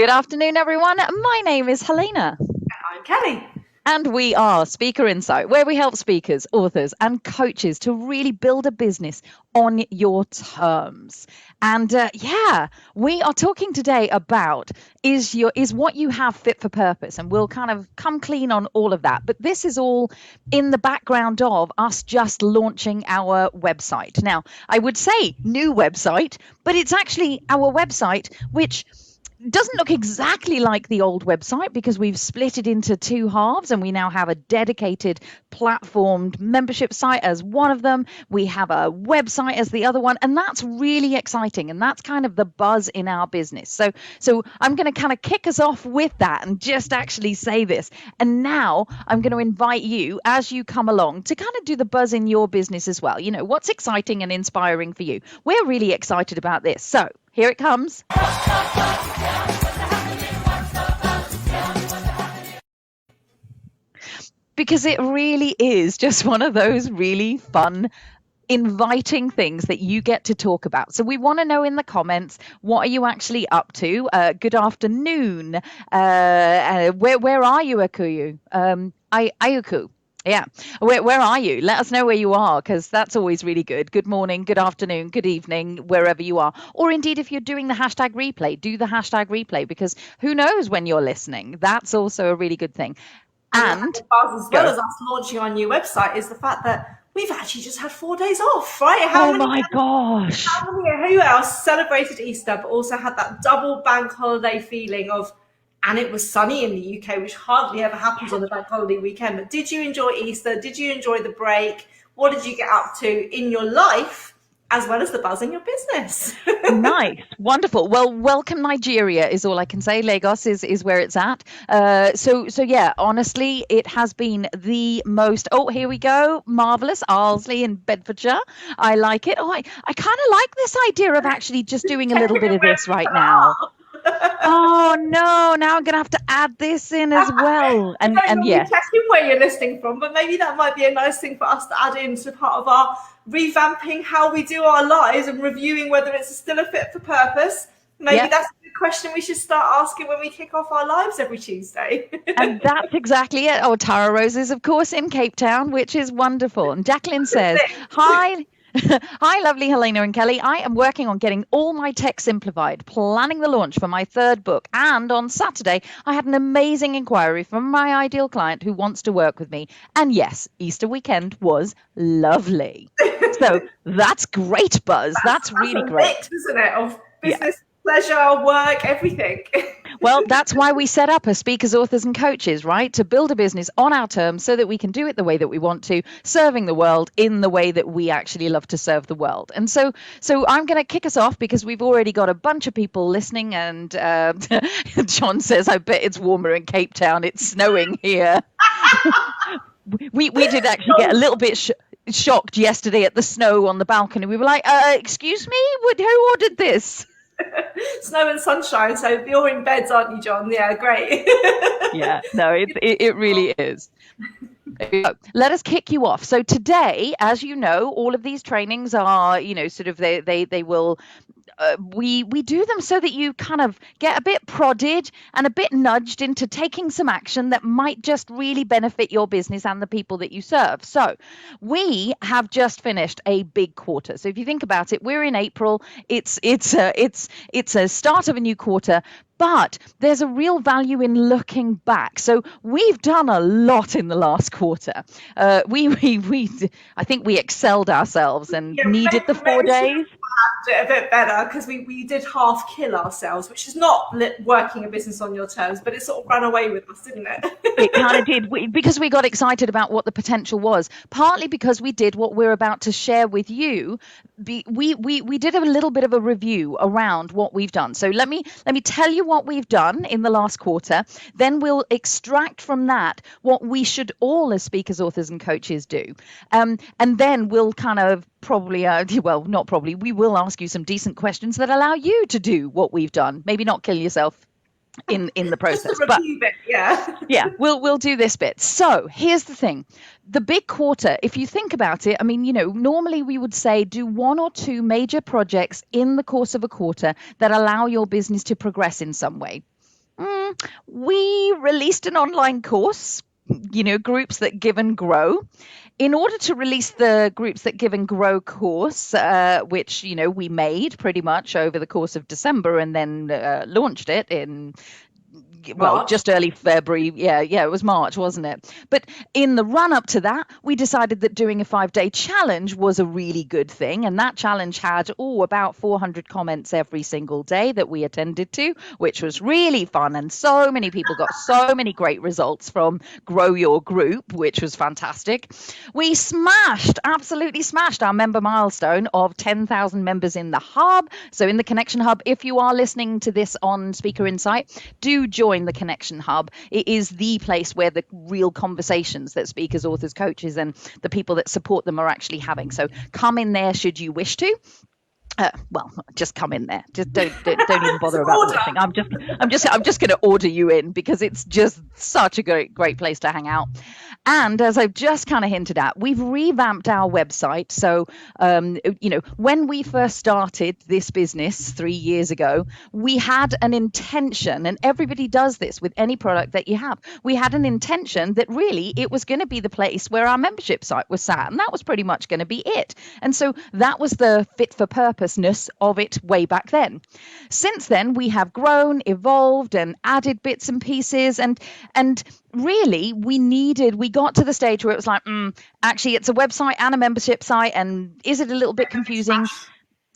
Good afternoon, everyone. My name is Helena. I'm Kelly. And we are Speaker Insight, where we help speakers, authors, and coaches to really build a business on your terms. And we are talking today about is what you have fit for purpose, and we'll kind of come clean on all of that. But this is all in the background of us just launching our website. Now, I would say new website, but it's actually our website, which doesn't look exactly like the old website because we've split it into two halves and we now have a dedicated platformed membership site as one of them. We have a website as the other one, and that's really exciting, and that's kind of the buzz in our business. So I'm going to kind of kick us off with that and just actually say this. And now I'm going to invite you as you come along to kind of do the buzz in your business as well. You know, what's exciting and inspiring for you? We're really excited about this. So here it comes. Because it really is just one of those really fun, inviting things that you get to talk about. So we want to know in the comments, what are you actually up to? Good afternoon. Where are you, Akuyu? Ayuku. Yeah. Where are you? Let us know where you are, because that's always really good. Good morning, good afternoon, good evening, wherever you are. Or indeed, if you're doing the hashtag replay, do the hashtag replay, because who knows when you're listening. That's also a really good thing. And as well as us launching our new website is the fact that we've actually just had 4 days off, right? Oh my gosh. Who else celebrated Easter but also had that double bank holiday feeling of, and it was sunny in the UK, which hardly ever happens on a bank holiday weekend. But did you enjoy Easter? Did you enjoy the break? What did you get up to in your life, as well as the buzz in your business? Nice. Wonderful. Well, welcome Nigeria is all I can say. Lagos is where it's at. So yeah, honestly, it has been the most, here we go. Marvelous. Arlesey in Bedfordshire. I like it. I kind of like this idea of actually just doing a little bit of this right now. Oh no, now I'm gonna have to add this in as well. And yeah, check in where you're listening from, but maybe that might be a nice thing for us to add in to part of our revamping how we do our lives and reviewing whether it's still a fit for purpose. Maybe that's a good question we should start asking when we kick off our lives every Tuesday. And that's exactly it. Oh, Tara Rose is, of course, in Cape Town, which is wonderful. And Jacqueline says, hi. Hi, lovely Helena and Kelly. I am working on getting all my tech simplified, planning the launch for my third book. And on Saturday, I had an amazing inquiry from my ideal client who wants to work with me. And yes, Easter weekend was lovely. So that's great, buzz. That's really great. Mix, isn't it? Of business, pleasure, work, everything. Well, that's why we set up as speakers, authors, and coaches, right? To build a business on our terms so that we can do it the way that we want to, serving the world in the way that we actually love to serve the world. And so I'm going to kick us off because we've already got a bunch of people listening. And John says, I bet it's warmer in Cape Town. It's snowing here. we did actually get a little bit shocked yesterday at the snow on the balcony. We were like, excuse me, who ordered this? Snow and sunshine, so you're in beds, aren't you, John? Yeah, great. Yeah, no, it really is. Let us kick you off. So today, as you know, all of these trainings are, sort of they will we do them so that you kind of get a bit prodded and a bit nudged into taking some action that might just really benefit your business and the people that you serve. So we have just finished a big quarter. So if you think about it, we're in April. It's a start of a new quarter. But there's a real value in looking back. So we've done a lot in the last quarter. I think we excelled ourselves and needed the 4 days. A bit better because we did half kill ourselves, which is not working a business on your terms, but it sort of ran away with us, didn't it? It kind of did, because we got excited about what the potential was, partly because we did what we're about to share with you. We did a little bit of a review around what we've done. So let me tell you what we've done in the last quarter. Then we'll extract from that what we should all as speakers, authors, and coaches do. And then we'll kind of we will ask you some decent questions that allow you to do what we've done. Maybe not kill yourself in the process, but we'll do this bit. So here's the thing. The big quarter, if you think about it, I mean, normally we would say do 1 or 2 major projects in the course of a quarter that allow your business to progress in some way. We released an online course, groups that give and grow. In order to release the groups that give and grow course, which we made pretty much over the course of December and then launched it in, well, March. just early February. Yeah, it was March, wasn't it? But in the run up to that, we decided that doing a 5-day challenge was a really good thing. And that challenge had, about 400 comments every single day that we attended to, which was really fun. And so many people got so many great results from Grow Your Group, which was fantastic. We absolutely smashed our member milestone of 10,000 members in the hub. So in the Connection Hub, if you are listening to this on Speaker Insight, do join the Connection Hub. It is the place where the real conversations that speakers, authors, coaches, and the people that support them are actually having. So come in there should you wish to. Well, just come in there. Just don't even bother about the listing. I'm just going to order you in because it's just such a great place to hang out. And as I've just kind of hinted at, we've revamped our website. So, when we first started this business 3 years ago, we had an intention, and everybody does this with any product that you have. We had an intention that really it was going to be the place where our membership site was sat, and that was pretty much going to be it. And so that was the fit for purposeness of it way back then. Since then, we have grown, evolved, and added bits and pieces, and really we got to the stage where it was like, actually it's a website and a membership site, and is it a little bit confusing?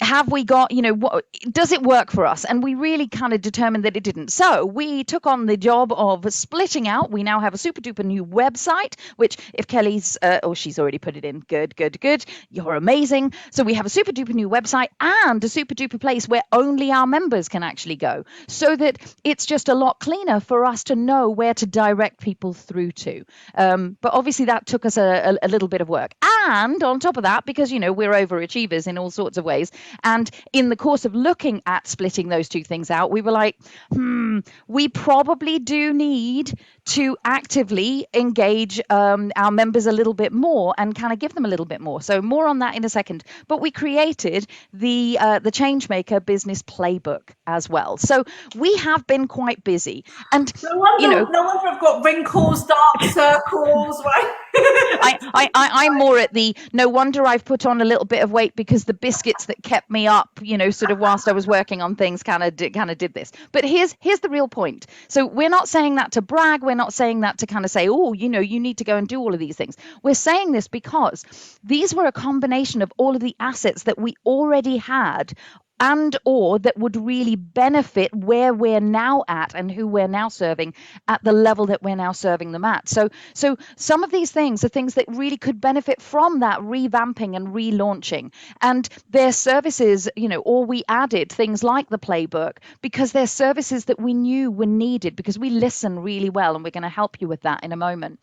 Have we got, what does it work for us? And we really kind of determined that it didn't. So we took on the job of splitting out. We now have a super duper new website, which if Kelly's, she's already put it in. Good. You're amazing. So we have a super duper new website and a super duper place where only our members can actually go, so that it's just a lot cleaner for us to know where to direct people through to. But obviously that took us a little bit of work. And on top of that, because, we're overachievers in all sorts of ways, and in the course of looking at splitting those two things out, we were like, we probably do need to actively engage our members a little bit more and kind of give them a little bit more. So more on that in a second. But we created the Changemaker Business Playbook as well. So we have been quite busy. And no wonder I've got wrinkles, dark circles, right? I'm more at the no wonder I've put on a little bit of weight because the biscuits that kept me up, sort of whilst I was working on things kind of did this. But here's the real point. So we're not saying that to brag. We're not saying that to kind of say, you need to go and do all of these things. We're saying this because these were a combination of all of the assets that we already had and or that would really benefit where we're now at and who we're now serving at the level that we're now serving them at. So some of these things are things that really could benefit from that revamping and relaunching. And their services, or we added things like the playbook because they're services that we knew were needed because we listen really well, and we're going to help you with that in a moment.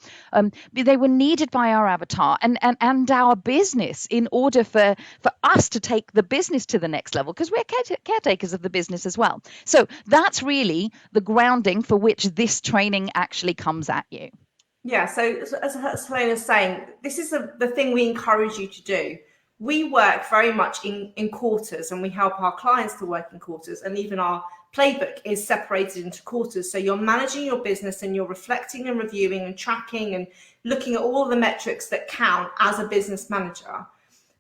They were needed by our avatar and our business in order for us to take the business to the next level, because we're caretakers of the business as well. So that's really the grounding for which this training actually comes at you. Yeah, so as Helena's saying, this is the thing we encourage you to do. We work very much in quarters, and we help our clients to work in quarters, and even our playbook is separated into quarters. So you're managing your business and you're reflecting and reviewing and tracking and looking at all the metrics that count as a business manager.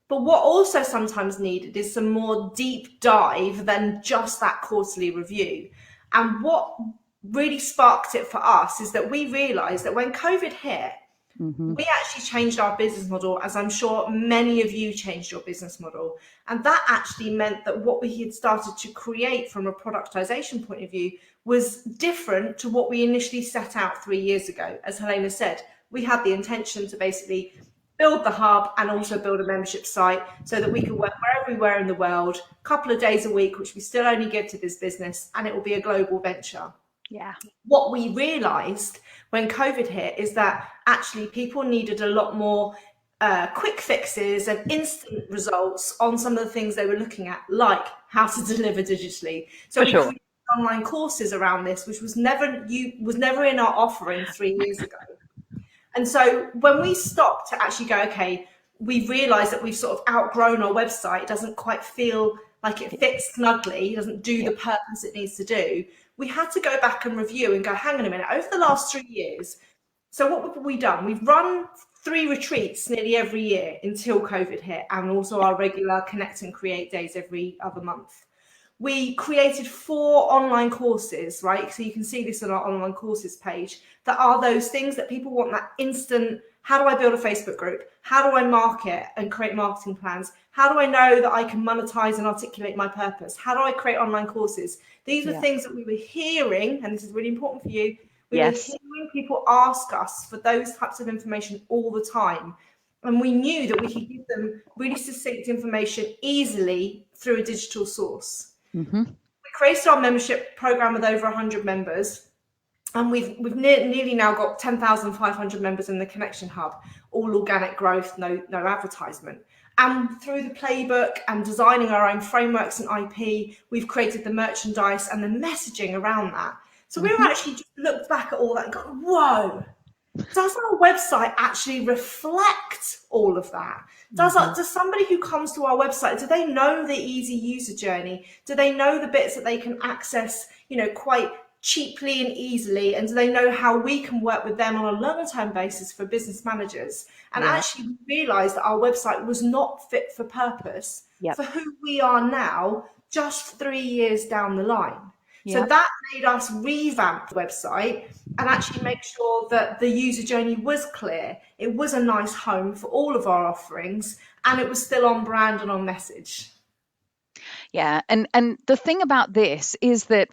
But what also sometimes needed is some more deep dive than just that quarterly review. And what really sparked it for us is that we realized that when COVID hit, we actually changed our business model, as I'm sure many of you changed your business model. And that actually meant that what we had started to create from a productization point of view was different to what we initially set out 3 years ago. As Helena said, we had the intention to basically build the hub and also build a membership site so that we could work everywhere in the world, a couple of days a week, which we still only give to this business, and it will be a global venture. Yeah. What we realized when COVID hit is that actually people needed a lot more quick fixes and instant results on some of the things they were looking at, like how to deliver digitally. So we created online courses around this, which was never in our offering 3 years ago. And so when we stopped to actually go, okay, we realized that we've sort of outgrown our website. It doesn't quite feel like it fits snugly. It doesn't do the purpose it needs to do. we had to go back and review and go, hang on a minute, over the last 3 years, so what have we done? We've run 3 retreats nearly every year until COVID hit, and also our regular Connect and Create days every other month. We created 4 online courses, right? So you can see this on our online courses page, that are those things that people want, that instant, how do I build a Facebook group? How do I market and create marketing plans? How do I know that I can monetize and articulate my purpose? How do I create online courses? These are things that we were hearing, and this is really important for you. We were hearing people ask us for those types of information all the time. And we knew that we could give them really succinct information easily through a digital source. We created our membership program with over 100 members, and we've nearly now got 10,500 members in the Connection Hub, all organic growth, no advertisement. And through the playbook and designing our own frameworks and IP, we've created the merchandise and the messaging around that. So we were actually just looked back at all that and gone, whoa, does our website actually reflect all of that? Does somebody who comes to our website, do they know the easy user journey? Do they know the bits that they can access, quite cheaply and easily? And do they know how we can work with them on a longer term basis for business managers? And actually we realized that our website was not fit for purpose for who we are now, just 3 years down the line. So that made us revamp the website and actually make sure that the user journey was clear. It was a nice home for all of our offerings, and it was still on brand and on message. Yeah, and the thing about this is that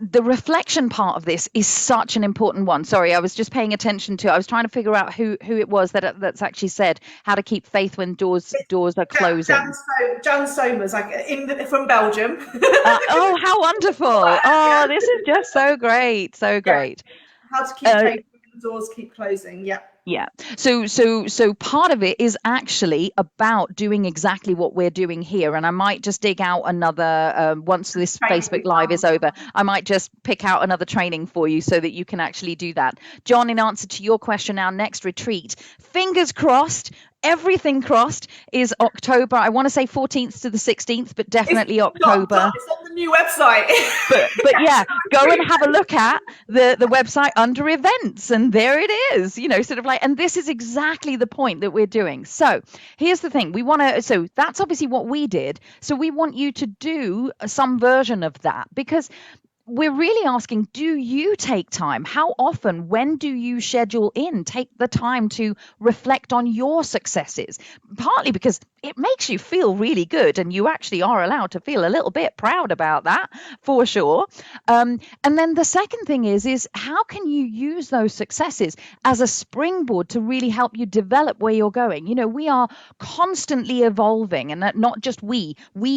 the reflection part of this is such an important one. Sorry, I was just paying attention to. I was trying to figure out who it was that's actually said how to keep faith when doors are closing. Jan Somers, from Belgium. Oh, how wonderful! Oh, this is just so great, so great. How to keep faith when doors keep closing. Yeah. Yeah. So part of it is actually about doing exactly what we're doing here. And I might just dig out another, once this Facebook Live is over, I might just pick out another training for you so that you can actually do that. John, in answer to your question, our next retreat, fingers crossed, everything crossed, is October. I want to say 14th to the 16th, but definitely October. It's on the new website. but yeah, go and have a look at the website under events, and there it is, sort of like, and this is exactly the point that we're doing. So here's the thing. So that's obviously what we did. So we want you to do some version of that, because we're really asking, do you take time? How often, when do you schedule in, take the time to reflect on your successes? Partly because it makes you feel really good, and you actually are allowed to feel a little bit proud about that, for sure. And then the second thing is how can you use those successes as a springboard to really help you develop where you're going? We are constantly evolving, and not just we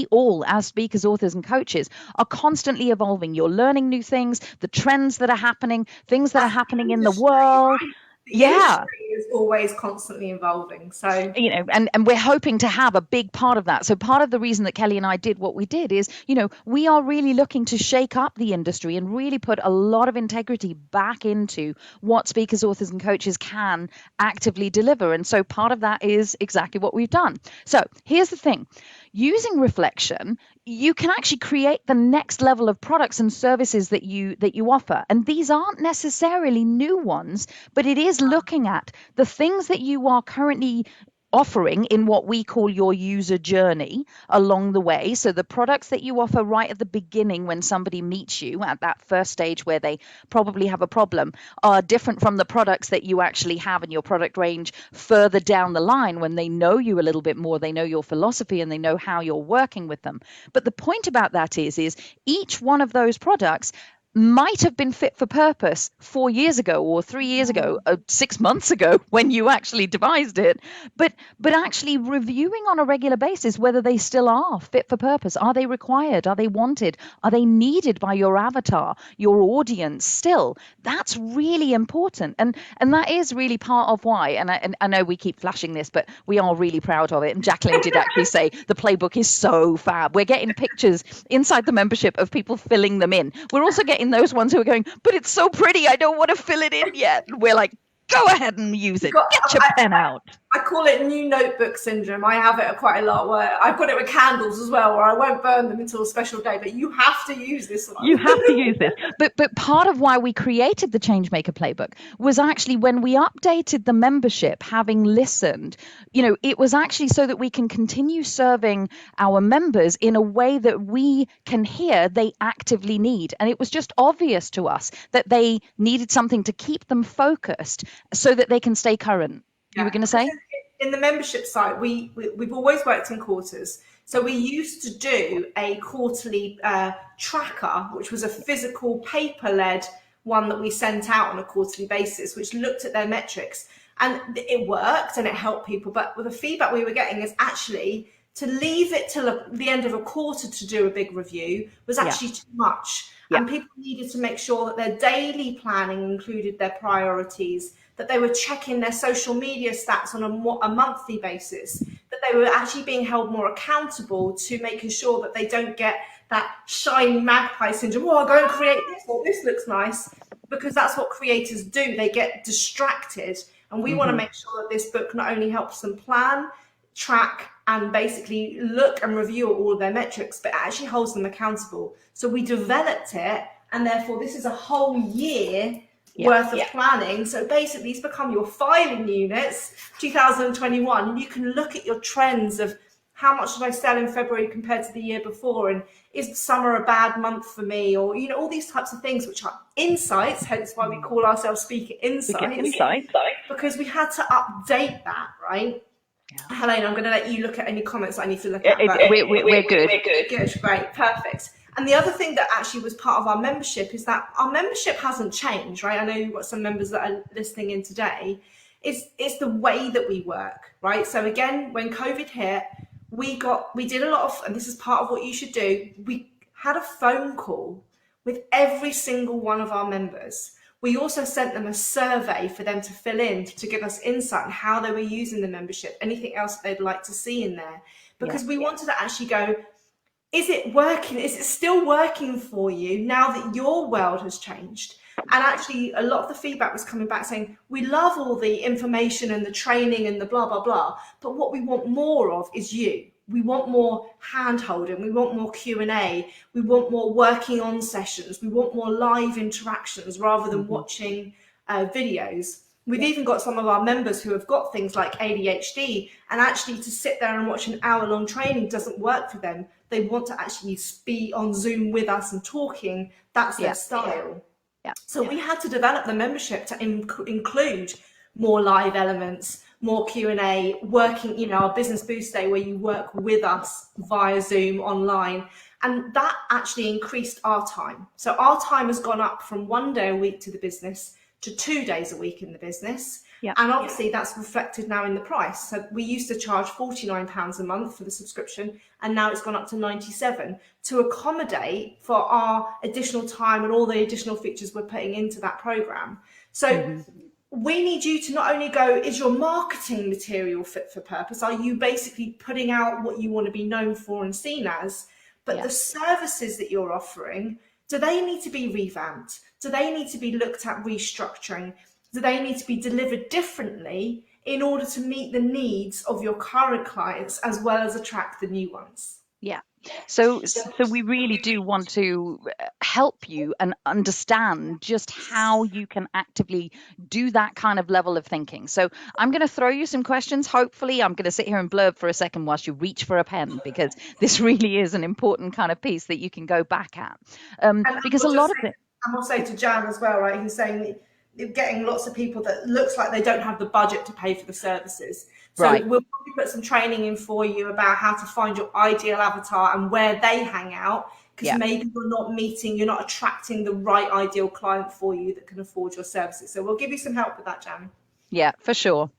all as speakers, authors, and coaches are constantly evolving. You're learning new things, the trends that are happening, things that are happening in the world. The industry is always constantly evolving. So, and we're hoping to have a big part of that. So part of the reason that Kelly and I did what we did is, we are really looking to shake up the industry and really put a lot of integrity back into what speakers, authors, and coaches can actively deliver. And so part of that is exactly what we've done. So here's the thing. Using reflection, you can actually create the next level of products and services that you offer. And these aren't necessarily new ones, but it is looking at the things that you are currently offering in what we call your user journey along the way. So the products that you offer right at the beginning when somebody meets you at that first stage where they probably have a problem are different from the products that you actually have in your product range further down the line when they know you a little bit more, they know your philosophy, and they know how you're working with them. But the point about that is each one of those products might have been fit for purpose 4 years ago or 3 years ago, 6 months ago when you actually devised it, but actually reviewing on a regular basis whether they still are fit for purpose. Are they required? Are they wanted? Are they needed by your avatar, your audience still? That's really important. And that is really part of why, and I know we keep flashing this, but we are really proud of it. And Jacqueline did actually say the playbook is so fab. We're getting pictures inside the membership of people filling them in. We're also getting those ones who are going, but it's so pretty, I don't want to fill it in yet. We're like, Go ahead and use it. Get your pen out. I call it new notebook syndrome. I have it quite a lot where I've got it with candles as well, where I won't burn them until a special day, but you have to use this one. You have to use this. But part of why we created the Changemaker Playbook was actually when we updated the membership, having listened, it was actually so that we can continue serving our members in a way that we can hear they actively need. And it was just obvious to us that they needed something to keep them focused so that they can stay current. You were going to say? In the membership site, we've always worked in quarters. So we used to do a quarterly tracker, which was a physical paper-led one that we sent out on a quarterly basis, which looked at their metrics. And it worked and it helped people. But the feedback we were getting is actually to leave it till the end of a quarter to do a big review was actually too much. And people needed to make sure that their daily planning included their priorities, that they were checking their social media stats on a monthly basis, that they were actually being held more accountable to making sure that they don't get that shiny magpie syndrome. Oh, I'll go and create this, or this looks nice, because that's what creators do. They get distracted. And we want to make sure that this book not only helps them plan, track, and basically look and review all of their metrics, but actually holds them accountable. So we developed it, and therefore this is a whole year worth of planning. So basically it's become your filing units 2021, and you can look at your trends of how much did I sell in February compared to the year before, and is summer a bad month for me, or all these types of things, which are insights, hence why we call ourselves Speaker Insights, because we had to update that, right? Helene, I'm going to let you look at any comments I need to look at. We're good. Good, great, perfect. And the other thing that actually was part of our membership is that our membership hasn't changed, right? I know you've got some members that are listening in today. It's the way that we work, right? So again, when COVID hit, we did a lot of, and this is part of what you should do, we had a phone call with every single one of our members. We also sent them a survey for them to fill in to give us insight on how they were using the membership, anything else they'd like to see in there, because we wanted to actually go, is it working? Is it still working for you now that your world has changed? And actually a lot of the feedback was coming back saying, we love all the information and the training and the blah, blah, blah, but what we want more of is you. We want more hand-holding, we want more Q&A, we want more working on sessions, we want more live interactions rather than watching videos. We've even got some of our members who have got things like ADHD, and actually to sit there and watch an hour-long training doesn't work for them. They want to actually be on Zoom with us and talking. That's their style. So we had to develop the membership to include more live elements, more Q&A, working, our Business Boost Day where you work with us via Zoom online. And that actually increased our time. So our time has gone up from 1 day a week to the business to 2 days a week in the business. And obviously that's reflected now in the price. So we used to charge £49 a month for the subscription, and now it's gone up to 97 to accommodate for our additional time and all the additional features we're putting into that program. So we need you to not only go, is your marketing material fit for purpose? Are you basically putting out what you want to be known for and seen as? But the services that you're offering, do they need to be revamped? Do they need to be looked at restructuring? Do they need to be delivered differently in order to meet the needs of your current clients as well as attract the new ones? So we really do want to help you and understand just how you can actively do that kind of level of thinking. So I'm going to throw you some questions. Hopefully I'm going to sit here and blurb for a second whilst you reach for a pen, because this really is an important kind of piece that you can go back at. Because a lot of it. I must say to Jan as well, right? He's saying getting lots of people that looks like they don't have the budget to pay for the services. So we'll probably put some training in for you about how to find your ideal avatar and where they hang out, because maybe you're not attracting the right ideal client for you that can afford your services. So we'll give you some help with that, Jan. Yeah, for sure.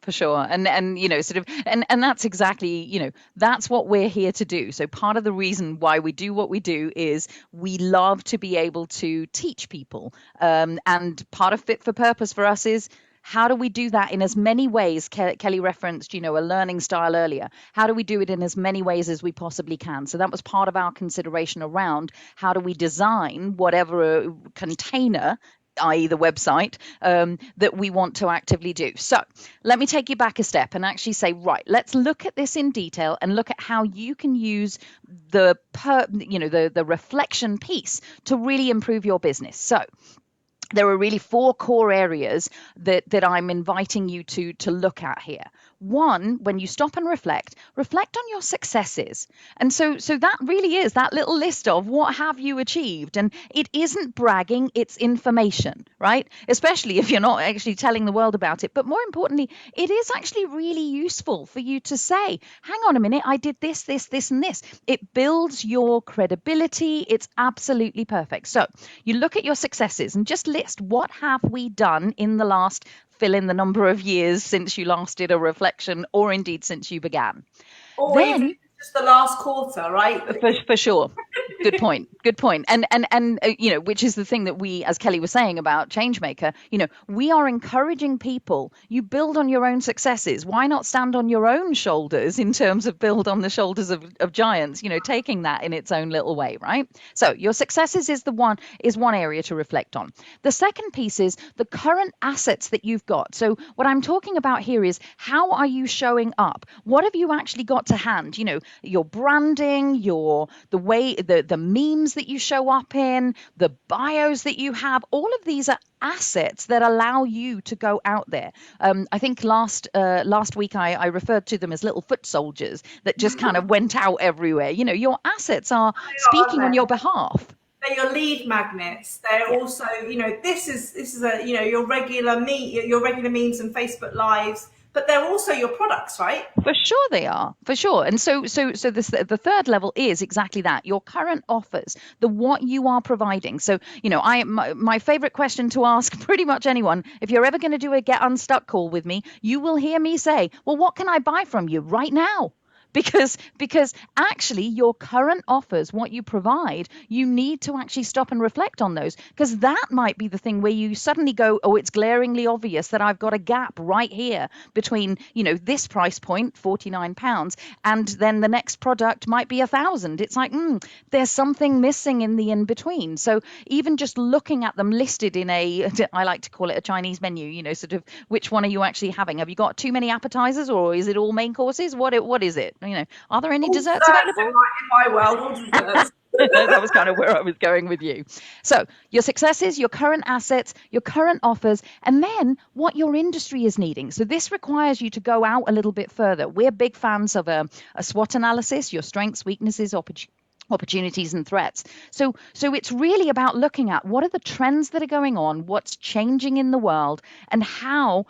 And and that's exactly, that's what we're here to do. So part of the reason why we do what we do is we love to be able to teach people. And part of fit for purpose for us is, how do we do that in as many ways? Kelly referenced, a learning style earlier. How do we do it in as many ways as we possibly can? So that was part of our consideration around how do we design whatever container i.e. the website, that we want to actively do. So let me take you back a step and actually say, right, let's look at this in detail and look at how you can use the reflection piece to really improve your business. So there are really four core areas that I'm inviting you to look at here. One, when you stop and reflect on your successes. And so that really is that little list of what have you achieved. And it isn't bragging, it's information, right? Especially if you're not actually telling the world about it. But more importantly, it is actually really useful for you to say, hang on a minute, I did this, this, this, and this. It builds your credibility. It's absolutely perfect. So you look at your successes and just list, what have we done in the last, fill in the number of years since you last did a reflection, or indeed since you began. Or Then even just the last quarter, right? for sure. Good point. Good point. And which is the thing that we, as Kelly was saying about Changemaker, we are encouraging people. You build on your own successes. Why not stand on your own shoulders in terms of build on the shoulders of giants? Taking that in its own little way, right? So your successes is one area to reflect on. The second piece is the current assets that you've got. So what I'm talking about here is, how are you showing up? What have you actually got to hand? Your branding, the way the memes that you show up in, the bios that you have, all of these are assets that allow you to go out there. I think last week I referred to them as little foot soldiers that just kind of went out everywhere. Your assets are speaking on your behalf. They're your lead magnets. They're also, this is your regular memes and Facebook lives, but they're also your products, right? For sure they are, for sure. And so the third level is exactly that, your current offers, what you are providing. So, my favorite question to ask pretty much anyone, if you're ever going to do a Get Unstuck call with me, you will hear me say, well, what can I buy from you right now? Because actually your current offers, what you provide, you need to actually stop and reflect on those, because that might be the thing where you suddenly go, oh, it's glaringly obvious that I've got a gap right here between, this price point, £49, and then the next product might be 1,000. It's like, there's something missing in the in between. So even just looking at them listed in I like to call it a Chinese menu, sort of which one are you actually having? Have you got too many appetizers, or is it all main courses? What is it? Are there any desserts available? In my world, all desserts. That was kind of where I was going with you. So your successes, your current assets, your current offers, and then what your industry is needing. So this requires you to go out a little bit further. We're big fans of a SWOT analysis, your strengths, weaknesses, opportunities and threats. So it's really about looking at, what are the trends that are going on, what's changing in the world, and how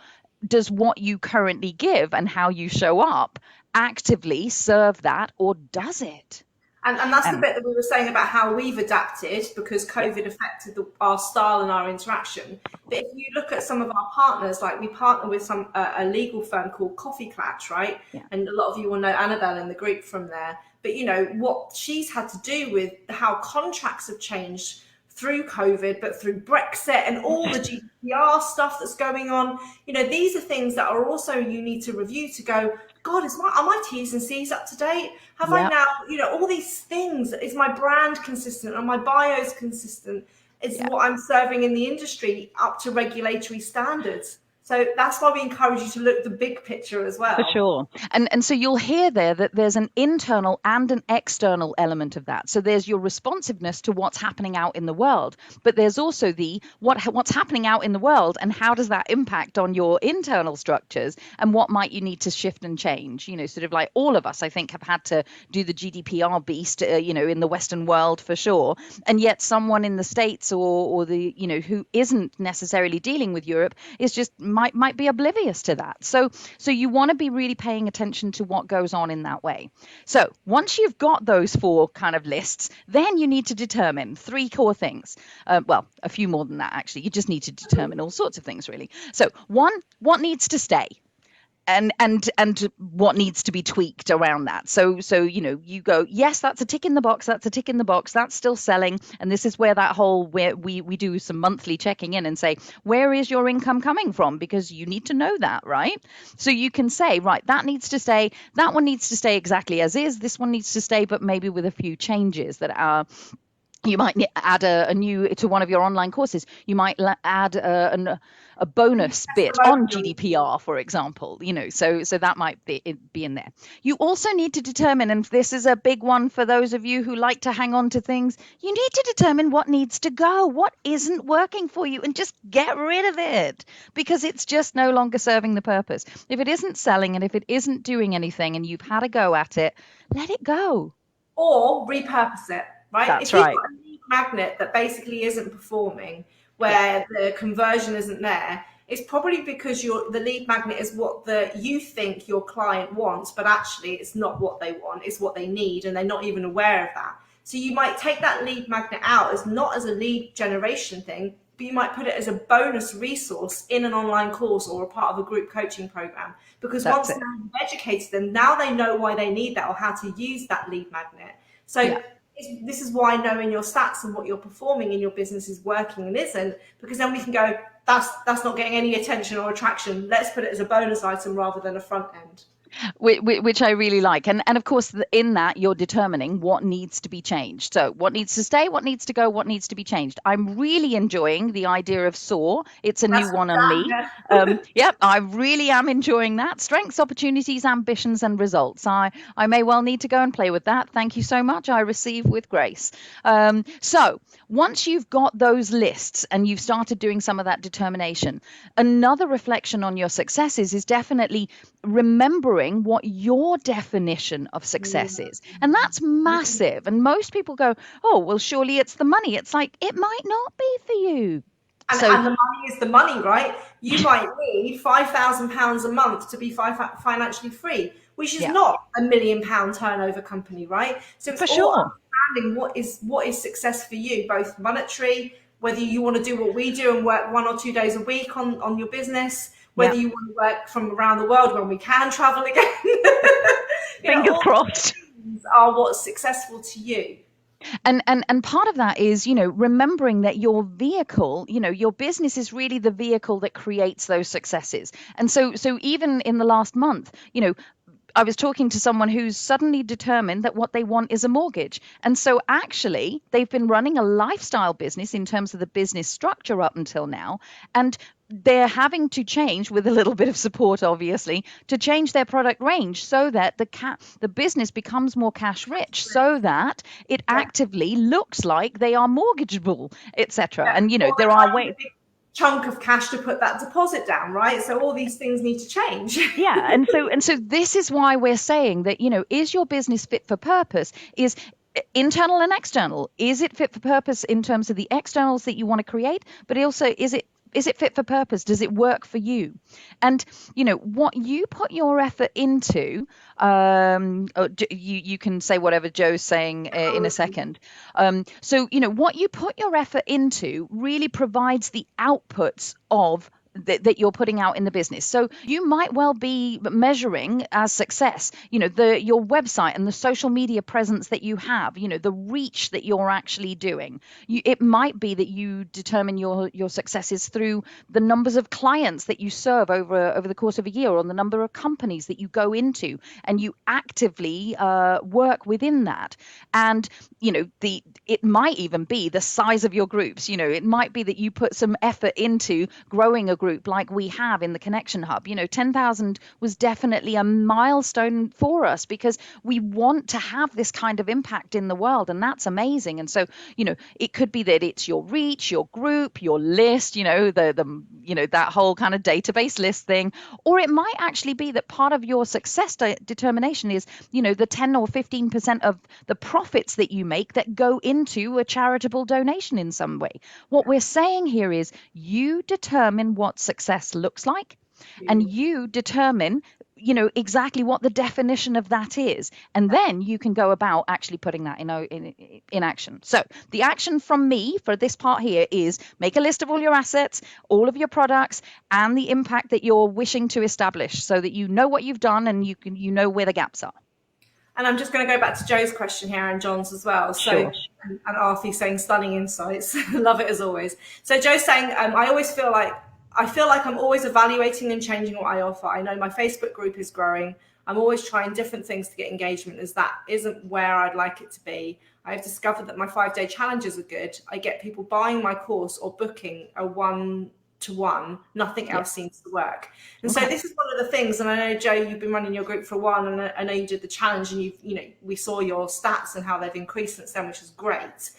does what you currently give and how you show up actively serve that, or does it? And that's the bit that we were saying about how we've adapted, because COVID affected our style and our interaction. But if you look at some of our partners, like we partner with a legal firm called Coffee Clatch, right? Yeah. And a lot of you will know Annabelle in the group from there. But what she's had to do with how contracts have changed through COVID, but through Brexit and all the GDPR stuff that's going on. These are things that are also, you need to review to go, God, are my T's and C's up to date? Have I now, all these things, is my brand consistent? Are my bios consistent? Is what I'm serving in the industry up to regulatory standards? So that's why we encourage you to look at the big picture as well. For sure. And so you'll hear there that there's an internal and an external element of that. So there's your responsiveness to what's happening out in the world, but there's also what's happening out in the world, and how does that impact on your internal structures, and what might you need to shift and change? Sort of like all of us, I think, have had to do the GDPR beast, in the Western world for sure. And yet someone in the States or the, who isn't necessarily dealing with Europe is just might be oblivious to that. So you want to be really paying attention to what goes on in that way. So once you've got those four kind of lists, then you need to determine three core things. Well, a few more than that, actually. You just need to determine all sorts of things, really. So one, what needs to stay? And what needs to be tweaked around that. So you go, yes, that's a tick in the box, that's still selling. And this is where that whole, where we do some monthly checking in and say, where is your income coming from? Because you need to know that, right? So you can say, right, that needs to stay, that one needs to stay exactly as is, this one needs to stay, but maybe with a few changes that are You might add a new to one of your online courses. You might add a bonus bit on Testimonial. GDPR, for example. So that might be in there. You also need to determine, and this is a big one for those of you who like to hang on to things. You need to determine what needs to go, what isn't working for you, and just get rid of it because it's just no longer serving the purpose. If it isn't selling and if it isn't doing anything, and you've had a go at it, let it go. Or repurpose it, right? That's If you've right. got a lead magnet that basically isn't performing, Yeah. where the conversion isn't there, it's probably because the lead magnet is what you think your client wants, but actually it's not what they want, it's what they need, and they're not even aware of that. So you might take that lead magnet out as not as a lead generation thing, but you might put it as a bonus resource in an online course or a part of a group coaching program. Because That's once it. now you've educated them, now they know why they need that or how to use that lead magnet. So Yeah. this is why knowing your stats and what you're performing in your business is working and isn't, because then we can go, that's not getting any attention or attraction. Let's put it as a bonus item rather than a front end. Which I really like. And of course, in that, you're determining what needs to be changed. So what needs to stay, what needs to go, what needs to be changed. I'm really enjoying the idea of SOAR. It's a new That's one on me. Yep, I really am enjoying that. Strengths, opportunities, ambitions, and results. I may well need to go and play with that. Thank you so much. I receive with grace. So once you've got those lists and you've started doing some of that determination, another reflection on your successes is definitely remembering what your definition of success is. And that's massive. And most people go, oh, well, surely it's the money. It's like, it might not be for you. So, And the money is the money, right? You might need £5,000 a month to be financially free, which is yeah, not £1 million turnover company, right? So it's for all sure. understanding what is success for you, both monetary, whether you want to do what we do and work 1 or 2 days a week on your business, Yeah. whether you want to work from around the world when we can travel again. Fingers All crossed. these things are what's successful to you. And part of that is, remembering that your vehicle, your business is really the vehicle that creates those successes. And so even in the last month, I was talking to someone who's suddenly determined that what they want is a mortgage. And so actually, they've been running a lifestyle business in terms of the business structure up until now. And they're having to change, with a little bit of support, obviously, to change their product range so that the business becomes more cash rich, so that it Yeah. actively looks like they are mortgageable, etc. Yeah. And Or there they are might need ways. a big chunk of cash to put that deposit down, right? So all these things need to change. Yeah, and so this is why we're saying that, is your business fit for purpose? Is internal and external? Is it fit for purpose in terms of the externals that you want to create, but also is it fit for purpose? Does it work for you? And what you put your effort into. You can say whatever Joe's saying in a second. So what you put your effort into really provides the outputs of that you're putting out in the business. So you might well be measuring as success, your website and the social media presence that you have, the reach that you're actually doing. It might be that you determine your successes through the numbers of clients that you serve over the course of a year, or the number of companies that you go into, and you actively work within that. And it might even be the size of your groups. It might be that you put some effort into growing a group like we have in the Connection Hub. 10,000 was definitely a milestone for us because we want to have this kind of impact in the world, and that's amazing. And so, it could be that it's your reach, your group, your list, that whole kind of database list thing, or it might actually be that part of your success determination is, the 10 or 15% of the profits that you make that go into a charitable donation in some way. What we're saying here is you determine what success looks like, and you determine exactly what the definition of that is, and then you can go about actually putting that in action. So the action from me for this part here is make a list of all your assets, all of your products, and the impact that you're wishing to establish, so that you know what you've done and you know where the gaps are. And I'm just going to go back to Joe's question here and John's as well. So, Sure. and Arthur saying stunning insights. Love it as always. So Joe's saying, I feel like I'm always evaluating and changing what I offer. I know my Facebook group is growing. I'm always trying different things to get engagement, as that isn't where I'd like it to be. I've discovered that my 5-day challenges are good. I get people buying my course or booking a one-to-one. Nothing else seems to work. And so this is one of the things, and I know, Joe, you've been running your group for a while, and I know you did the challenge, and we saw your stats and how they've increased since then, which is great.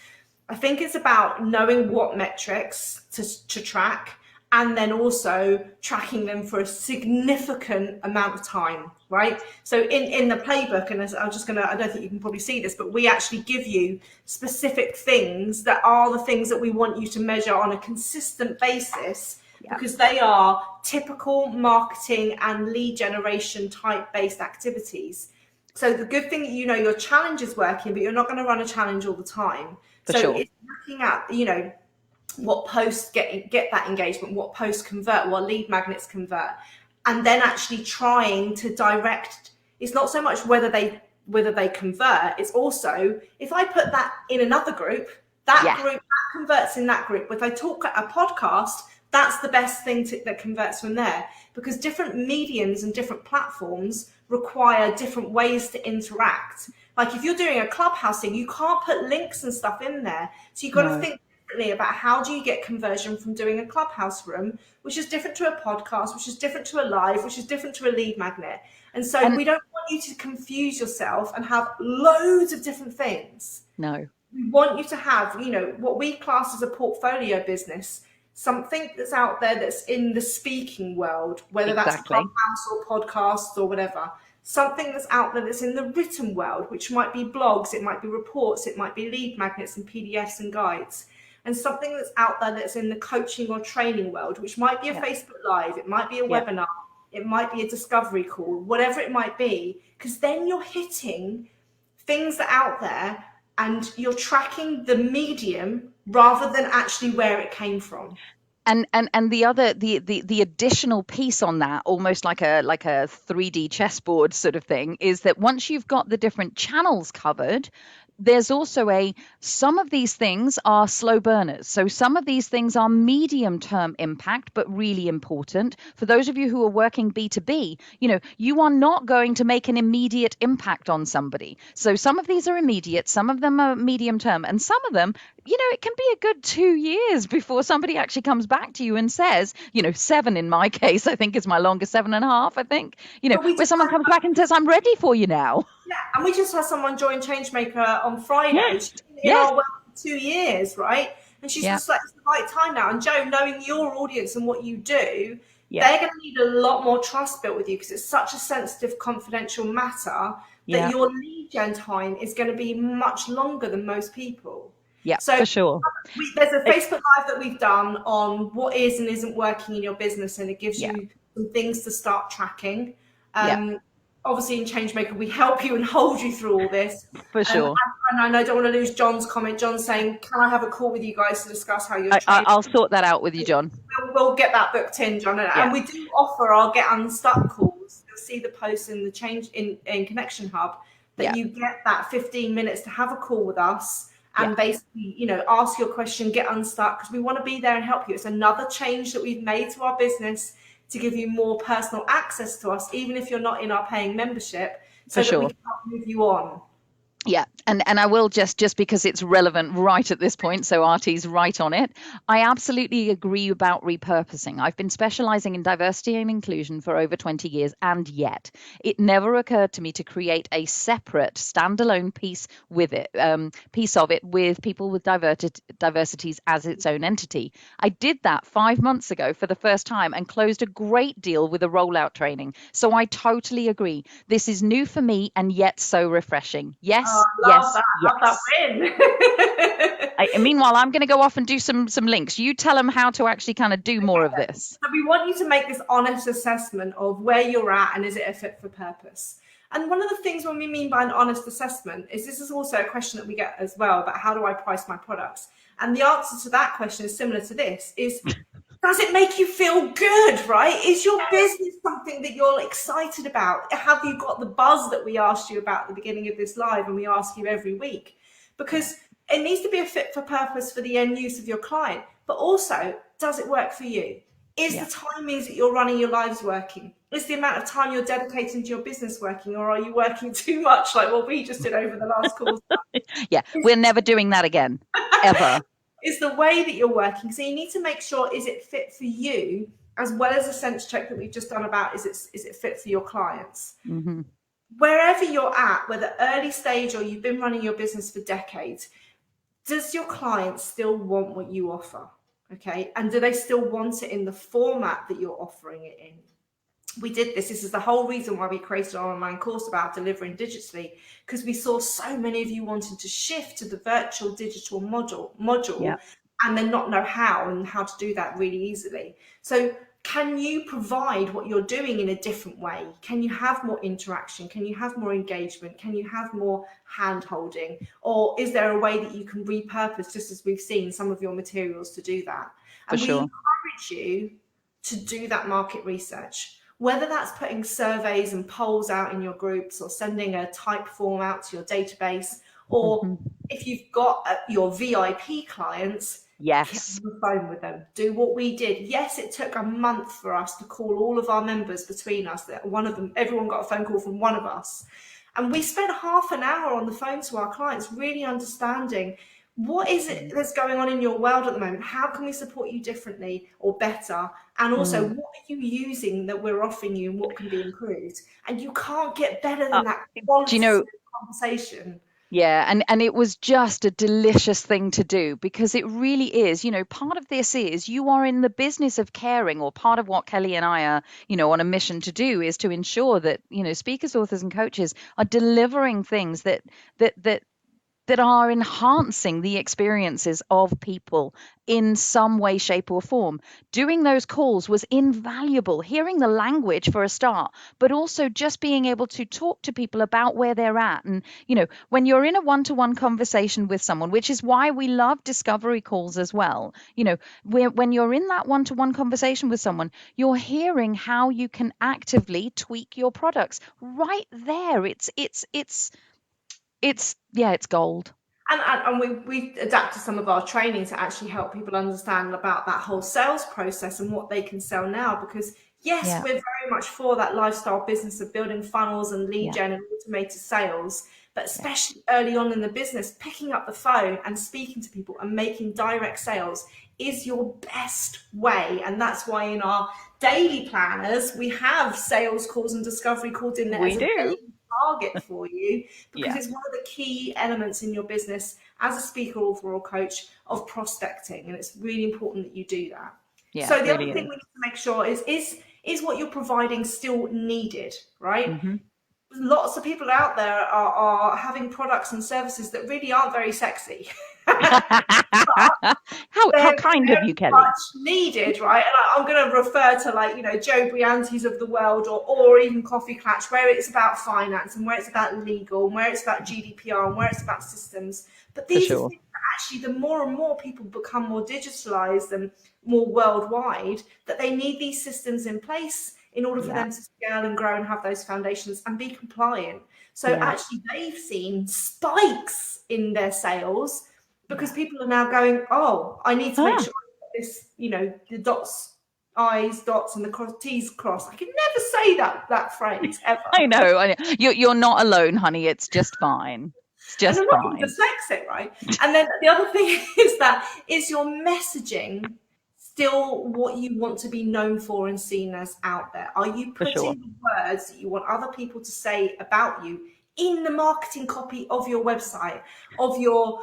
I think it's about knowing what metrics to track, and then also tracking them for a significant amount of time, right? So in the playbook, and I don't think you can probably see this, but we actually give you specific things that are the things that we want you to measure on a consistent basis, because they are typical marketing and lead generation type based activities. So the good thing, your challenge is working, but you're not going to run a challenge all the time. It's looking at, what posts get that engagement, what posts convert, what lead magnets convert, and then actually trying to direct. It's not so much whether they convert, it's also, if I put that in another group, that group that converts in that group. If I talk a podcast, that's the best thing that converts from there, because different mediums and different platforms require different ways to interact. Like if you're doing a Clubhouse thing, you can't put links and stuff in there, so you've got to think about how do you get conversion from doing a Clubhouse room, which is different to a podcast, which is different to a live, which is different to a lead magnet. And so we don't want you to confuse yourself and have loads of different things. No, we want you to have, what we class as a portfolio business, something that's out there that's in the speaking world, whether that's Clubhouse or podcasts or whatever. Something that's out there that's in the written world, which might be blogs, it might be reports, it might be lead magnets and PDFs and guides. And something that's out there that's in the coaching or training world, which might be a Facebook Live, it might be a webinar, it might be a discovery call, whatever it might be, because then you're hitting things that are out there and you're tracking the medium rather than actually where it came from. And the additional piece on that, almost like a 3D chessboard sort of thing, is that once you've got the different channels covered, there's also some of these things are slow burners. So some of these things are medium term impact, but really important. For those of you who are working B2B, you are not going to make an immediate impact on somebody. So some of these are immediate, some of them are medium term, and some of them, it can be a good 2 years before somebody actually comes back to you and says, 7 in my case, I think is my longest, 7.5, I think, where someone comes back and says, I'm ready for you now. Yeah, and we just had someone join Changemaker on Friday. She's been in our work for 2 years, right? And she's just like, it's the right time now. And Joe, knowing your audience and what you do, they're going to need a lot more trust built with you, because it's such a sensitive, confidential matter that your lead gen time is going to be much longer than most people. Yeah, so for sure. There's a Facebook Live that we've done on what is and isn't working in your business, and it gives you some things to start tracking. Obviously, in Changemaker, we help you and hold you through all this. For sure. And I don't want to lose John's comment. John's saying, can I have a call with you guys to discuss how you're I'll sort that out with you, John. We'll get that booked in, John. And we do offer our Get Unstuck calls. You'll see the post in the Change in Connection Hub that you get that 15 minutes to have a call with us and basically, ask your question, get unstuck, because we want to be there and help you. It's another change that we've made to our business to give you more personal access to us, even if you're not in our paying membership, so that we can help move you on. Yeah, and I will just because it's relevant right at this point, so RT's right on it. I absolutely agree about repurposing. I've been specializing in diversity and inclusion for over 20 years, and yet it never occurred to me to create a separate standalone piece with it, piece of it with people with diversities as its own entity. I did that 5 months ago for the first time and closed a great deal with a rollout training. So I totally agree. This is new for me and yet so refreshing. Yes. Love that win. Meanwhile, I'm going to go off and do some links. You tell them how to actually kind of do more of this. So we want you to make this honest assessment of where you're at and is it a fit for purpose. And one of the things when we mean by an honest assessment is this is also a question that we get as well about how do I price my products? And the answer to that question is similar to this, is does it make you feel good, right? Is your business something that you're excited about? Have you got the buzz that we asked you about at the beginning of this live and we ask you every week? Because it needs to be a fit for purpose for the end use of your client, but also, does it work for you? Is Yeah. the timings that you're running your lives working? Is the amount of time you're dedicating to your business working, or are you working too much like what we just did over the last call? Yeah. We're never doing that again, ever. Is the way that you're working. So you need to make sure, is it fit for you, as well as a sense check that we've just done about, is it fit for your clients? Hmm. Wherever you're at, whether early stage or you've been running your business for decades, does your client still want what you offer? Okay. And do they still want it in the format that you're offering it in? We did this. This is the whole reason why we created our online course about delivering digitally, because we saw so many of you wanting to shift to the virtual digital Yeah. module and then not know how and how to do that really easily. So can you provide what you're doing in a different way? Can you have more interaction? Can you have more engagement? Can you have more hand holding? Or is there a way that you can repurpose, just as we've seen, some of your materials to do that? For And we sure. encourage you to do that market research, whether that's putting surveys and polls out in your groups or sending a type form out to your database, or Hmm. if you've got your VIP clients, get Yes. on the phone with them. Do what we did. Yes, it took a month for us to call all of our members between us. That one of them, everyone got a phone call from one of us. And we spent half an hour on the phone to our clients, really understanding what is it that's going on in your world at the moment? How can we support you differently or better? And also, Mm. what are you using that we're offering you and what can be improved? And you can't get better Uh, than that do you quality know, conversation. yeah, and it was just a delicious thing to do because it really is, part of this is you are in the business of caring, or part of what Kelly and I are, on a mission to do is to ensure that, speakers, authors, and coaches are delivering things that that are enhancing the experiences of people in some way, shape, or form. Doing those calls was invaluable. Hearing the language for a start, but also just being able to talk to people about where they're at. And, when you're in a one to one conversation with someone, which is why we love discovery calls as well, when you're in that one to one conversation with someone, you're hearing how you can actively tweak your products right there. It's gold. And we adapted some of our training to actually help people understand about that whole sales process and what they can sell now. Because yes, Yeah, we're very much for that lifestyle business of building funnels and lead yeah, gen and automated sales, but yeah. especially early on in the business, picking up the phone and speaking to people and making direct sales is your best way. And that's why in our daily planners we have sales calls and discovery calls in there We as a do. daily target for you, because Yeah, it's one of the key elements in your business as a speaker, author, or coach of prospecting, and it's really important that you do that. yeah, So it the other really thing is. we need to make sure is what you're providing still needed, right? Hmm. Lots of people out there are having products and services that really aren't very sexy. How They're kind of you, very Kelly. much needed, right? And I'm going to refer to, like, Joe Briantes of the world, or even Coffee Clutch, where it's about finance and where it's about legal and where it's about GDPR and where it's about systems. But For these are sure. things that actually, the more and more people become more digitalized and more worldwide, that they need these systems in place in order for Yeah, them to scale and grow and have those foundations and be compliant. So yeah, actually, they've seen spikes in their sales because yeah. people are now going, oh, I need to make Ah, sure this, the dots, I's, dots, and the T's crossed. I can never say that phrase ever. I know. I know. You're not alone, honey. It's just fine. It's And just I'm not even fine. dyslexic, right? And then the other thing is your messaging still what you want to be known for and seen as out there? Are you For sure. putting the words that you want other people to say about you in the marketing copy of your website, of your,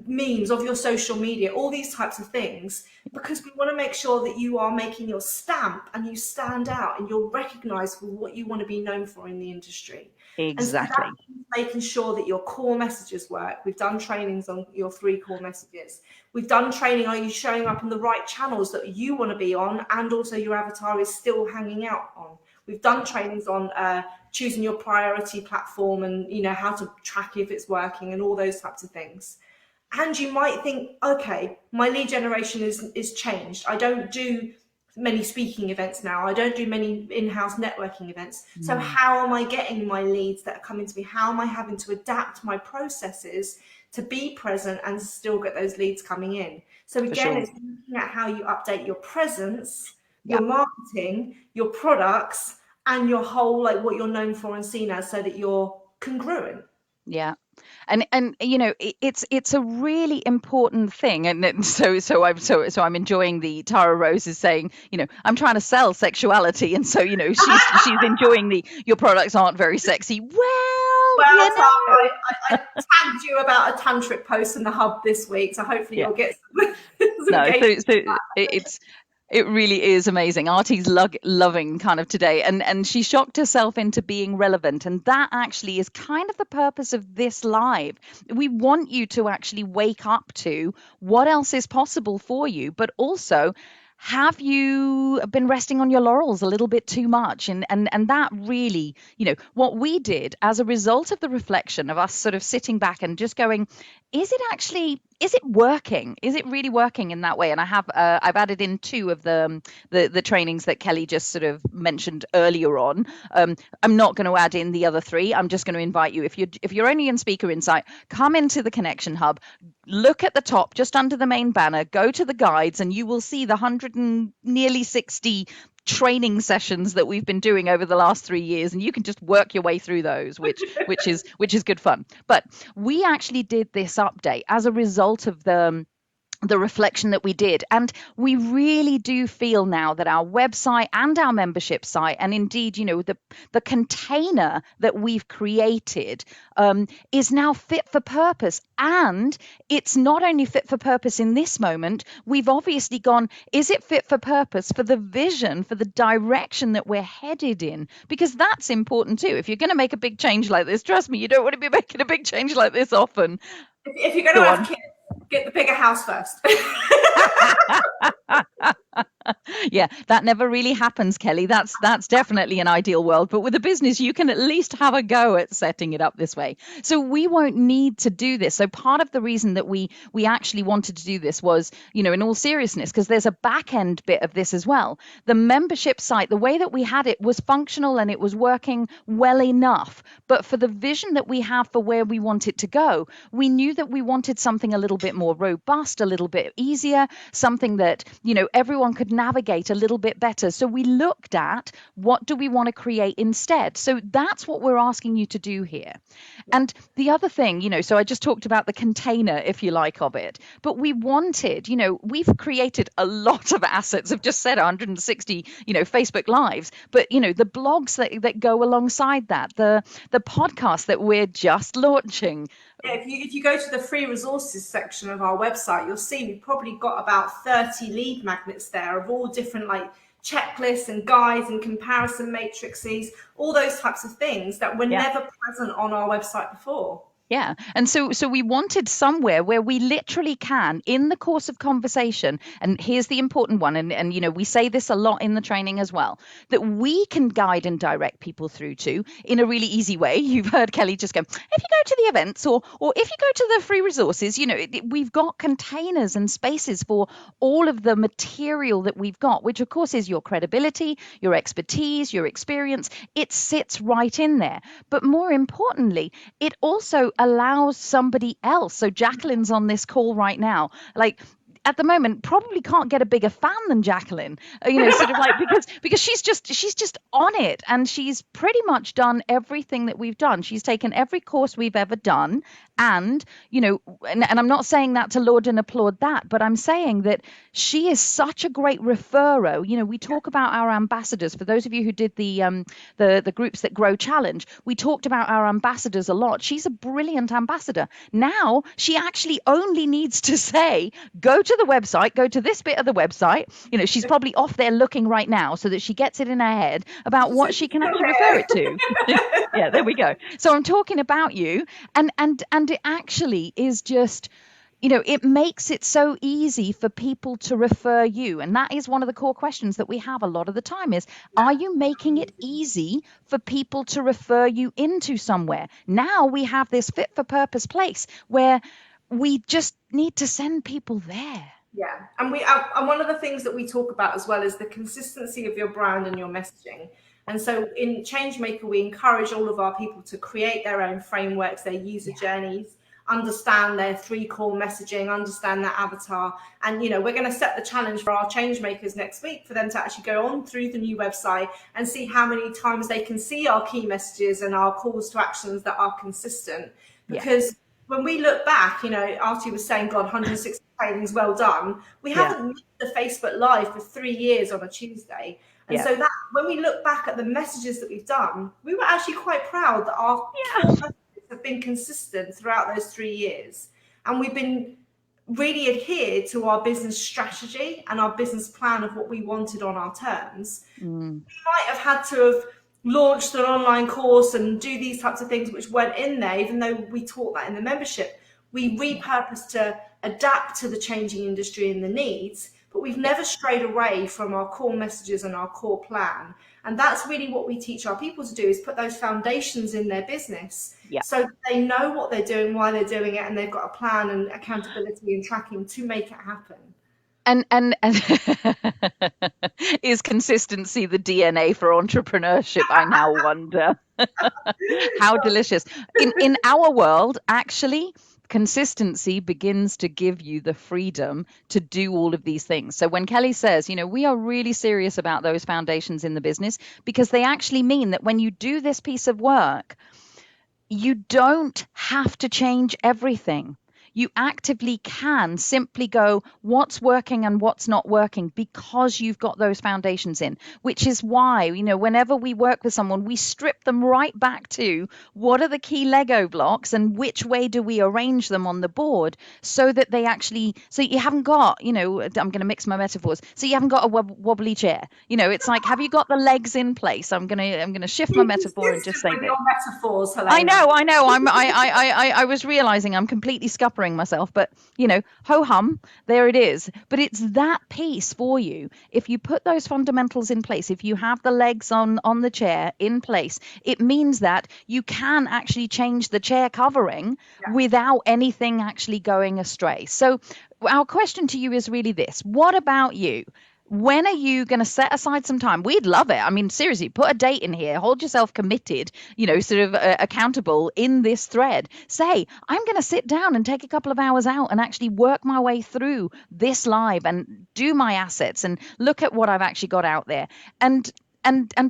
memes, of your social media, all these types of things? Because we want to make sure that you are making your stamp and you stand out and you're recognized for what you want to be known for in the industry. And so that Exactly. means making sure that your core messages work. We've done trainings on your 3 core messages. We've done training, are you showing up in the right channels that you want to be on and also your avatar is still hanging out on? We've done trainings on choosing your priority platform and how to track if it's working and all those types of things. And you might think, okay, my lead generation is changed. I don't do many speaking events now. I don't do many in-house networking events. So Mm, how am I getting my leads that are coming to me? How am I having to adapt my processes to be present and still get those leads coming in? So for again, sure. it's looking at how you update your presence your Yeah. marketing, your products, and your whole, like, what you're known for and seen as, so that you're congruent. Yeah. And it's a really important thing, and so I'm enjoying the Tara Rose is saying, I'm trying to sell sexuality, and so she's enjoying the your products aren't very sexy. Well, Well, Tara, I tagged you about a tantric post in the hub this week, so hopefully yeah. you'll get some No, so engagement. so it really is amazing. Artie's loving kind of today, and she shocked herself into being relevant, and that actually is kind of the purpose of this live. We want you to actually wake up to what else is possible for you, but also have you been resting on your laurels a little bit too much? And that really, what we did as a result of the reflection of us sort of sitting back and just going, is it working? Is it really working in that way? And I've added in two of the trainings that Kelly just sort of mentioned earlier on. I'm not going to add in the other three. I'm just going to invite you, if you're only in Speaker Insight, come into the Connection Hub, look at the top just under the main banner, go to the guides, and you will see the 100 and nearly 60 training sessions that we've been doing over the last 3 years, and you can just work your way through those, which is good fun. But we actually did this update as a result of the reflection that we did. And we really do feel now that our website and our membership site, and indeed, the container that we've created, is now fit for purpose. And it's not only fit for purpose in this moment, we've obviously gone, is it fit for purpose for the vision, for the direction that we're headed in? Because that's important too. If you're going to make a big change like this, trust me, you don't want to be making a big change like this often. If you're going to Go have on. kids, get the bigger house first. Yeah, that never really happens, Kelly. That's definitely an ideal world, but with a business you can at least have a go at setting it up this way. So we won't need to do this. So part of the reason that we actually wanted to do this was, in all seriousness, because there's a back end bit of this as well. The membership site, the way that we had it was functional and it was working well enough, but for the vision that we have for where we want it to go, we knew that we wanted something a little bit more robust, a little bit easier, something that, everyone could navigate a little bit better. So we looked at what do we want to create instead. So that's what we're asking you to do here. And the other thing, so I just talked about the container, if you like, of it, but we wanted, we've created a lot of assets. I've just said 160, Facebook lives, but, the blogs that go alongside that, the podcast that we're just launching. Yeah, if you go to the free resources section of our website, you'll see we've probably got about 30 lead magnets there of all different, like, checklists and guides and comparison matrices, all those types of things that were never present on our website before. Yeah. And so we wanted somewhere where we literally can, in the course of conversation, and here's the important one, and we say this a lot in the training as well, that we can guide and direct people through to in a really easy way. You've heard Kelly just go, if you go to the events or if you go to the free resources, we've got containers and spaces for all of the material that we've got, which of course is your credibility, your expertise, your experience. It sits right in there. But more importantly, it also allows somebody else. So Jacqueline's on this call right now. Like, at the moment, probably can't get a bigger fan than Jacqueline, sort of like, because she's just on it, and she's pretty much done everything that we've done. She's taken every course we've ever done, and and I'm not saying that to laud and applaud that, but I'm saying that she is such a great referrer. We talk about our ambassadors. For those of you who did the groups that grow challenge, we talked about our ambassadors a lot. She's a brilliant ambassador. Now she actually only needs to say, go to the website, go to this bit of the website. She's probably off there looking right now so that she gets it in her head about what she can actually refer it to. Yeah, there we go. So I'm talking about you, and it actually is just, it makes it so easy for people to refer you. And that is one of the core questions that we have a lot of the time is, are you making it easy for people to refer you into somewhere? Now we have this fit for purpose place where we just need to send people there. Yeah, and one of the things that we talk about as well is the consistency of your brand and your messaging. And so in Changemaker, we encourage all of our people to create their own frameworks, their user journeys, understand their 3 core messaging, understand their avatar. And, you know, we're going to set the challenge for our change makers next week for them to actually go on through the new website and see how many times they can see our key messages and our calls to actions that are consistent. Because when we look back, you know, Artie was saying, God, 160 trainings, well done. We haven't missed the Facebook Live for 3 years on a Tuesday. And so that when we look back at the messages that we've done, we were actually quite proud that our core messages have been consistent throughout those 3 years. And we've been really adhered to our business strategy and our business plan of what we wanted on our terms. We might have had to have launched an online course and do these types of things which weren't in there, even though we taught that in the membership. We repurposed to adapt to the changing industry and the needs, but we've never strayed away from our core messages and our core plan. And that's really what we teach our people to do, is put those foundations in their business so that they know what they're doing, why they're doing it, and they've got a plan and accountability and tracking to make it happen. And is consistency the DNA for entrepreneurship? I now wonder. How delicious. In our world, actually, consistency begins to give you the freedom to do all of these things. So when Kelly says, you know, we are really serious about those foundations in the business, because they actually mean that when you do this piece of work, you don't have to change everything. You actively can simply go, what's working and what's not working, because you've got those foundations in, which is why, you know, whenever we work with someone, we strip them right back to what are the key Lego blocks and which way do we arrange them on the board, so that they actually, so you haven't got, you know, I'm going to mix my metaphors. So you haven't got a wobbly chair. You know, it's like, have you got the legs in place? I'm going to shift my metaphor and just say that. Your metaphors, Helena. I know. I was realizing I'm completely scuppering myself, but you know, ho hum, there it is. But it's that piece for you. If you put those fundamentals in place, if you have the legs on the chair in place, it means that you can actually change the chair covering without anything actually going astray. So our question to you is really this: what about you? When are you going to set aside some time? We'd love it. I mean, seriously, put a date in here. Hold yourself committed, you know, sort of accountable in this thread. Say, I'm going to sit down and take a couple of hours out and actually work my way through this live and do my assets and look at what I've actually got out there and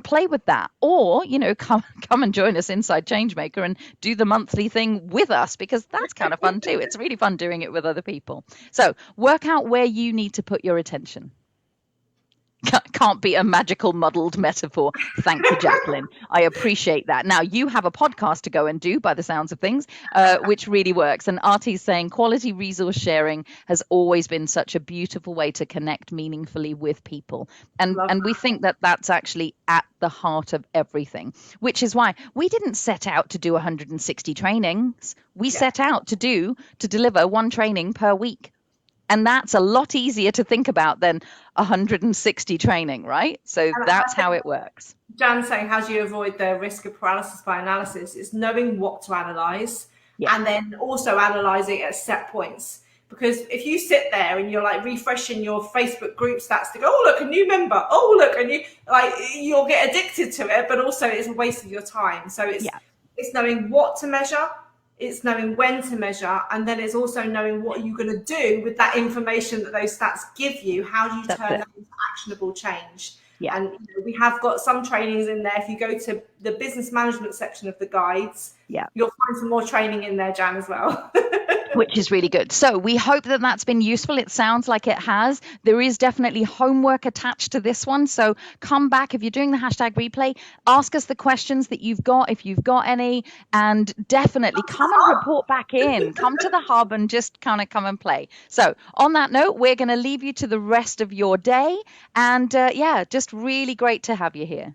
play with that. Or, you know, come and join us inside Changemaker and do the monthly thing with us, because that's kind of fun too. It's really fun doing it with other people. So work out where you need to put your attention. Can't be a magical muddled metaphor. Thank you, Jacqueline. I appreciate that. Now, you have a podcast to go and do, by the sounds of things, which really works. And Artie's saying quality resource sharing has always been such a beautiful way to connect meaningfully with people. And we think that that's actually at the heart of everything, which is why we didn't set out to do 160 trainings. We set out to deliver one training per week. And that's a lot easier to think about than 160 training, right? So that's how it works. Jan's saying, how do you avoid the risk of paralysis by analysis? It's knowing what to analyze and then also analyzing at set points. Because if you sit there and you're like refreshing your Facebook group stats to go, oh, look, a new member. Oh, look, and you'll get addicted to it, but also it's a waste of your time. So it's knowing what to measure. It's knowing when to measure, and then it's also knowing what you're going to do with that information that those stats give you. How do you turn that into actionable change? And we have got some trainings in there. If you go to the business management section of the guides, you'll find some more training in there, Jan, as well. Which is really good. So we hope that that's been useful. It sounds like it has. There is definitely homework attached to this one. So come back if you're doing the hashtag replay, ask us the questions that you've got, if you've got any, and definitely come and report back in. Come to the hub and just kind of come and play. So on that note, we're going to leave you to the rest of your day. And just really great to have you here.